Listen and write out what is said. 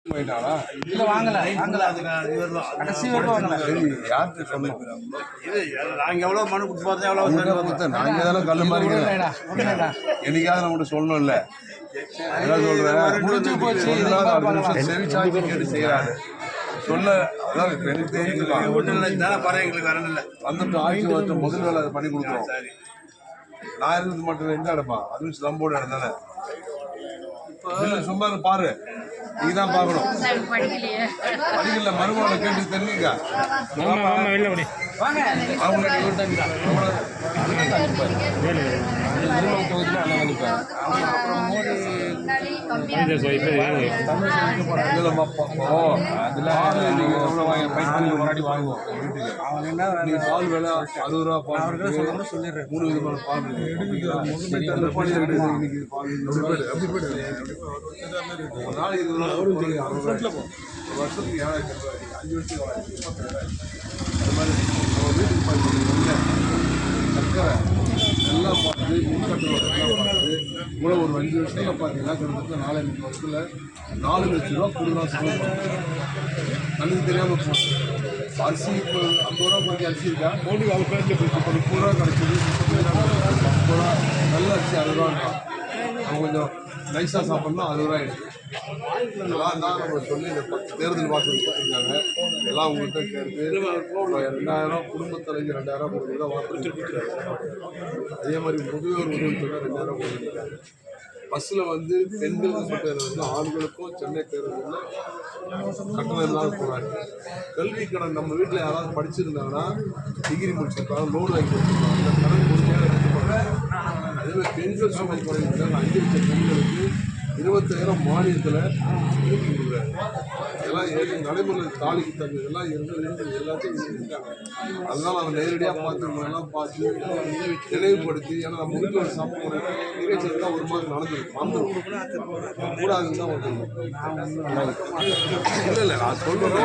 இல்ல வாங்கல கடைசி வரைக்கும் வாங்கல. யாருக்கு சொன்னோம்? நாங்கள் எவ்வளோ மனு கொடுத்து எவ்வளோ நாங்கள் தானே கல் மாதிரி என்னைக்காவது நம்மகிட்ட சொல்லணும்ல. அதான் சொல்றேன், முடிஞ்சு போச்சு. செவிச்சாய்ச்சி கேட்டு செய்யறாரு சொல்ல. அதான் எனக்கு தெரிஞ்சுக்கலாம். எங்களுக்கு வரணும் இல்லை வந்துட்டு ஆட்சி வந்து முதல் வேலை பண்ணி கொடுக்குறோம். நான் இருந்து மட்டும் எங்க இடமா அது ஸ்லம்போட இடம் தானே. சும்மா பாரு, நீதான் பாக்கணும். படிக்கல மருமகளை கேட்டு தெரிஞ்சுக்க. பால் விலை 60 ரூபா பால் 3 விதமான பால் வருஷத்துக்கு 7,000 ரூபாய் 5 வருஷத்துக்கு 37,000. அது மாதிரி நம்ம வீட்டுக்கு பார்த்தீங்கன்னா சர்க்கரை எல்லாம் பார்த்து மின்கட்டணம் எல்லாம் பார்த்து கூட ஒரு 5 வருஷத்தில் பார்த்தீங்கன்னா கிட்டத்தட்ட 4,5 வருஷத்தில் 4 லட்சம் ரூபா கூடுதலாக செலவு பண்ணுறோம். கண்ணுக்கு தெரியாமல் போகும். அரிசி இப்போ 50 ரூபா கொஞ்சம் அரிசி இருக்கா போட்டு 30 ரூபா கிடச்சிது. 30 ரூபா நல்ல அரிசி 60 ரூபான்றான். அவங்க கொஞ்சம் நைஸாக சாப்பிட்ணும் 60 ரூபா ஆகிடுது. இதெல்லாம் தான் நம்ம சொல்லி இந்த 10 தேர்தல் வாக்கு கொடுத்துருக்காங்க. எல்லாம் உங்கள்கிட்ட கேட்டு 2,000 குடும்பத் தலைவர் 2,000 கொடுக்குறதா வாக்கு. அதே மாதிரி முதியோர் உதவித்தொகை 2,000 கொடுத்துருக்காங்க. பஸ்ஸில் வந்து பெண்களுக்கு மட்டும் வந்து ஆண்களுக்கும் சென்னை தேர்தலில் கட்டணம் இல்லாமல் போகிறாங்க. கல்வி கடன் நம்ம வீட்டில் யாராவது படிச்சிருந்தாங்கன்னா டிகிரி முடிச்சிருக்காங்க, லோன் வாங்கி கொடுத்துருக்காங்க. அந்த கடன் கொடுத்தே அதேமாதிரி பெண்கள் சுமை குறைந்த 5 லட்சம் பெண்களுக்கு 20,000 மானியத்தில் கொடுக்குறாங்க. இதெல்லாம் நடைமுறையில் தாலிக்கு தங்க இதெல்லாம் எல்லாத்தையும் இருக்காங்க. அதனால அவங்க நேரடியாக பார்த்து நினைவுபடுத்தி, ஏன்னா நம்ம வீட்டில் ஒரு சம்பவம் நிகழ்ச்சி தான் ஒரு மாதிரி நடந்துருக்கு வந்துடும் கூடாதுன்னு தான் வந்துருக்கும். இல்லை நான் சொல்கிறேன்